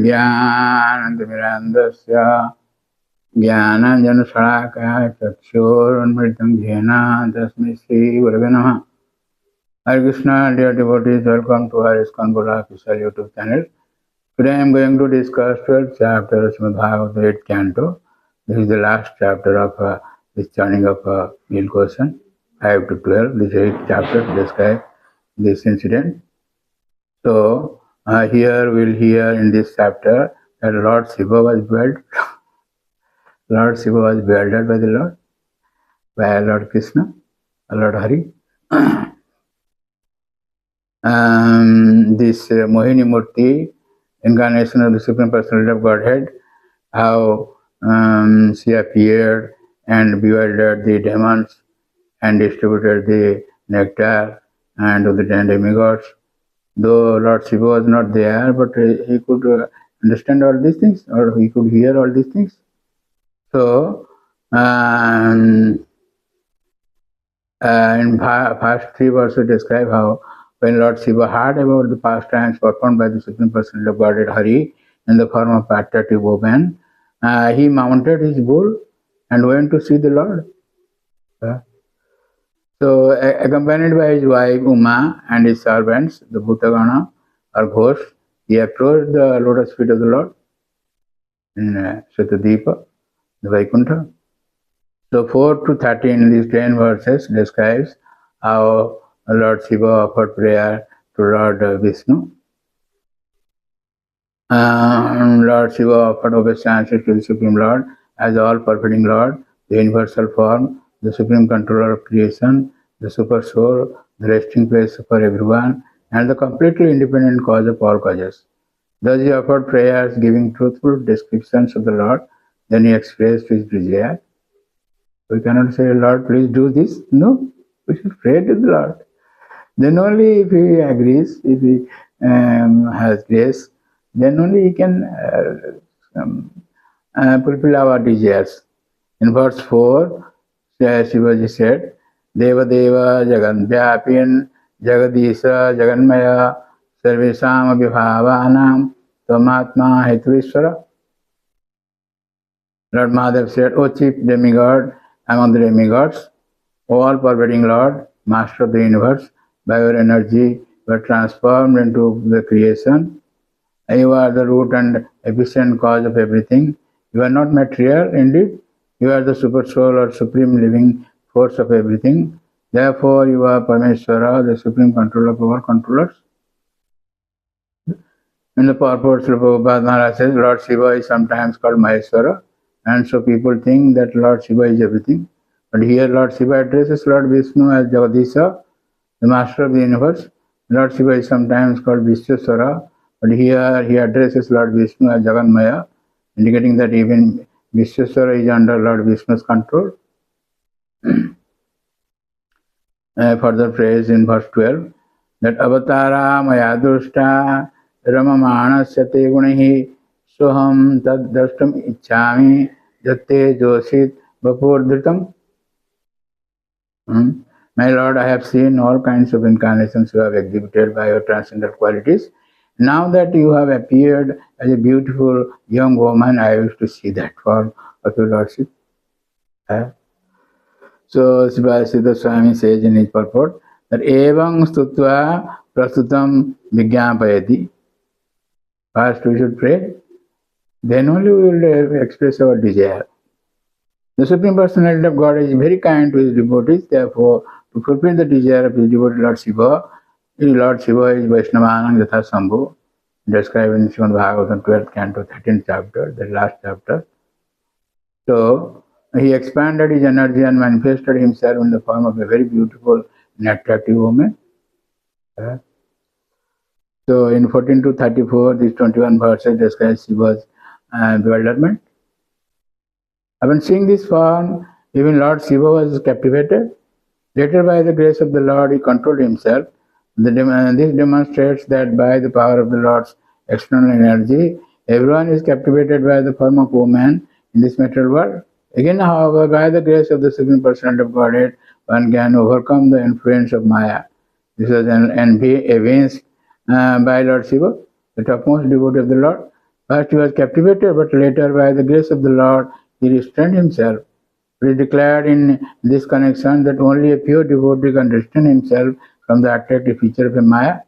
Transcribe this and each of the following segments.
ज्ञानतिमिरान्धस्य ज्ञानाञ्जनशलाकया चक्षुरुन्मिलितं येन तस्मै श्रीगुरवे नमः. Hare Krishna, dear devotees, welcome to our ISKCON official YouTube channel. Today I am going to discuss 12th chapter of Srimad Bhagavatam 8th canto. This is the last chapter of this chanting of Meal Question, 5 to 12. This 8th chapter describes this incident. So, here we will hear in this chapter that Lord Shiva was beheaded. Lord Shiva was beheaded by the Lord, by Lord Krishna, Lord Hari. This Mohini Murti, incarnation of the Supreme Personality of Godhead, how she appeared and bewildered the demons and distributed the nectar and to the 10 demigods. Though Lord Shiva was not there, but he could understand all these things, or he could hear all these things. So, in past 3 verses describe how when Lord Shiva heard about the pastimes performed by the Supreme Personality of Godhead Hari in the form of attractive woman, he mounted his bull and went to see the Lord. So, accompanied by his wife Uma and his servants, the Bhutagana or ghosts, he approached the lotus feet of the Lord in Shatadipa, the Vaikuntha. So 4 to 13, these 10 verses describes how Lord Shiva offered prayer to Lord Vishnu. Lord Shiva offered obeisances to the Supreme Lord as the all-pervading Lord, the universal form, the supreme controller of creation, the super soul, the resting place for everyone, and the completely independent cause of all causes. Thus he offered prayers giving truthful descriptions of the Lord. Then he expressed his desire. We cannot say, Lord, please do this. No, we should pray to the Lord. Then only if he agrees, if he has grace, then only he can fulfill our desires. In verse 4, Shivaji said, Deva Deva Jagan Vyapin Jagadisa Jaganmaya Sarvesam Abhibhavanam Tamatma Hetuvishwara. Lord Mahadev said, O chief demigod among the demigods, O all-pervading Lord, Master of the universe, by your energy you are transformed into the creation. You are the root and efficient cause of everything. You are not material, indeed. You are the super soul or supreme living force of everything. Therefore, you are Parameshwara, the supreme controller of all controllers. In the purport, Srila Prabhupada Maharaj says, Lord Shiva is sometimes called Maheshwara, and so people think that Lord Shiva is everything. But here Lord Shiva addresses Lord Vishnu as Jagadisha, the master of the universe. Lord Shiva is sometimes called Vishweswara, but here he addresses Lord Vishnu as Jaganmaya, indicating that even Vishweswara is under Lord Vishnu's control. Further praise in verse 12, that Avatara Maya Drushta Ramamanasya Te Gunahi Soham Tad Drashtam Ichchami Jatte Joshit Vapurdritam. My Lord, I have seen all kinds of incarnations you have exhibited by your transcendental qualities. Now that you have appeared as a beautiful young woman, I wish to see that form of your Lordship. So, Siddha Swami says in his purport that Evang Stutva Prastutam Vigyapayati. First we should pray, then only we will express our desire. The Supreme Personality of God is very kind to his devotees, therefore, to fulfill the desire of his devotee Lord Shiva is Vaishnavanam Yatha Sambhu, described in Srimad Bhagavatam 12th canto, 13th chapter, the last chapter. So, he expanded his energy and manifested himself in the form of a very beautiful and attractive woman. So, in 14 to 34, these 21 verses describe Shiva's bewilderment. Upon seeing this form, even Lord Shiva was captivated. Later, by the grace of the Lord, he controlled himself. This demonstrates that by the power of the Lord's external energy, everyone is captivated by the form of woman in this material world. Again, however, by the grace of the Supreme Personality of Godhead, one can overcome the influence of Maya. This was an envy evinced by Lord Shiva, the topmost devotee of the Lord. First he was captivated, but later by the grace of the Lord he restrained himself. It is declared in this connection that only a pure devotee can restrain himself from the attractive feature of a Maya.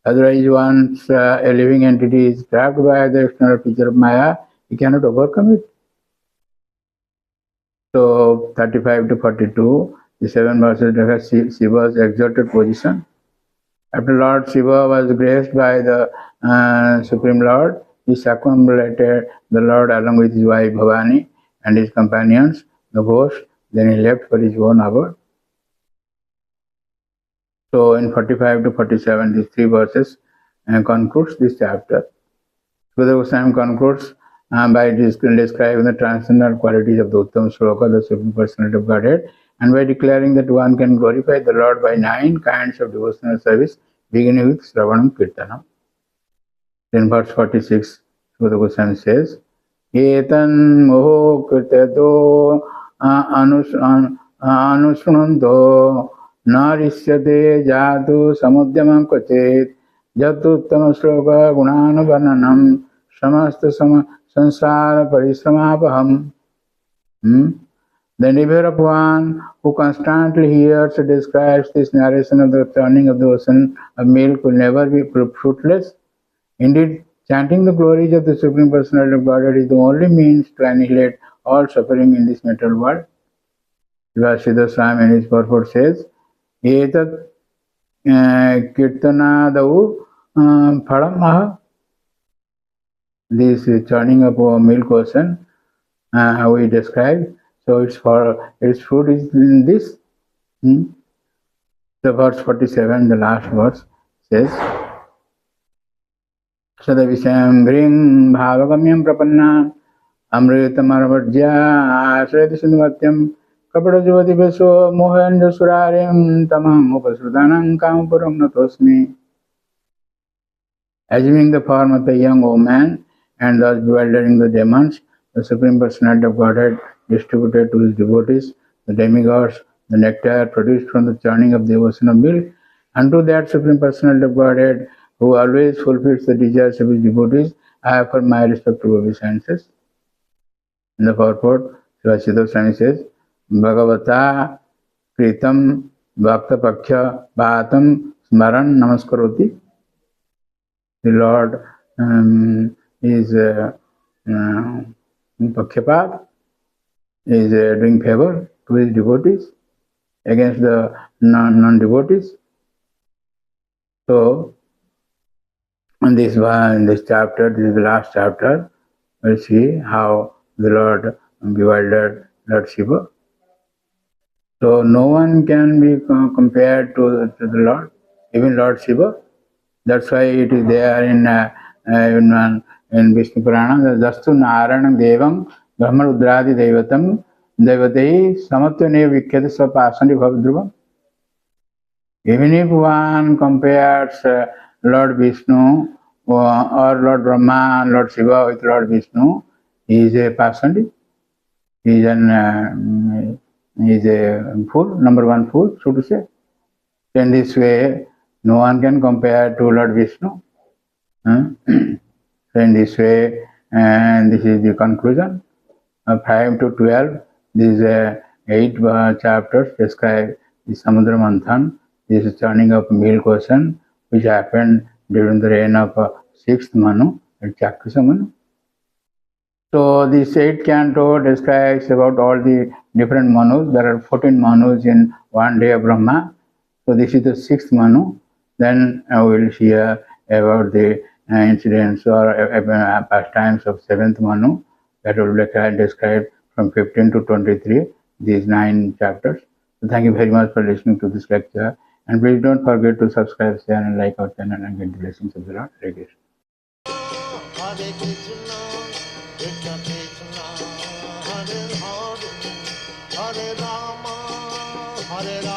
Otherwise, once a living entity is trapped by the external feature of Maya, he cannot overcome it. So 35 to 42, the 7 verses reflect Shiva's exalted position. After Lord Shiva was graced by the Supreme Lord, he circumambulated the Lord along with his wife Bhavani and his companions, the ghosts. Then he left for his own abode. So in 45 to 47, these 3 verses concludes this chapter. So the Goswami concludes by describing the transcendental qualities of the Uttam Shloka, the Supreme Personality of Godhead, and by declaring that one can glorify the Lord by 9 kinds of devotional service, beginning with Shravanam Kirtanam. Then verse 46, so the Goswami says, Etan moho kirtato anushrunanto narisyate jatu samudyamam kvachet jatuttama shloka gunanuvarnanam samasta sansara parisramapaham. The endeavor of one who constantly hears or describes this narration of the turning of the ocean of milk will never be fruitless. Indeed, chanting the glories of the Supreme Personality of Godhead is the only means to annihilate all suffering in this material world. Siddhar Swami in his purport says, Etat kirtanadau phalam maha. This churning of a milk ocean, how we describe. So its fruit is in this. The verse 47, the last verse says, Sadavisayam gring bhavagamyam prapanna amritamarvajya ashrayati sindhumatyam kapadajuvati beso mohanjo surarim tamam upasrutanam kamapuram natosmi. Assuming the form of a young woman and thus bewildering the demons, the Supreme Personality of Godhead distributed to his devotees the demigods, the nectar produced from the churning of the ocean of milk. Unto that Supreme Personality of Godhead, who always fulfills the desires of his devotees, I offer my respectful obeisances. In the purport, Siddhar Swami says, Bhagavata Kritam Bhakta Paksha Bhatam Smaran Namaskaroti. The Lord is Pakshapat, is doing favor to his devotees against the non-devotees. So, in this chapter, this is the last chapter, we'll see how the Lord bewildered Lord Shiva. So, no one can be compared to the Lord, even Lord Shiva. That's why it is there in Vishnu Purana, Dastu Narayanam Devam Brahma Rudradi Devatam Devatei Samatvane Vikhyata Svapasandi Bhavadruvam. Even if one compares Lord Vishnu or Lord Brahma, Lord Shiva with Lord Vishnu, he is a pasandi. He is a fool, number one fool, so to say. In this way, no one can compare to Lord Vishnu. So in this way, and this is the conclusion. 5 to 12, these 8 chapters describe the samudra manthan. This is churning of milk ocean, which happened during the reign of 6th Manu, Chaksasa Manu. So this 8th canto describes about all the different Manus. There are 14 Manus in one day of Brahma. So this is the 6th Manu. Then I will hear about the incidents or pastimes of 7th Manu. That will be described from 15 to 23, these 9 chapters. So thank you very much for listening to this lecture. And please don't forget to subscribe, share and like our channel and get the blessings of the Lord. Hare Krishna. Hare Krishna, Krishna Krishna, Hare Hare, Hare Rama, Hare Rama.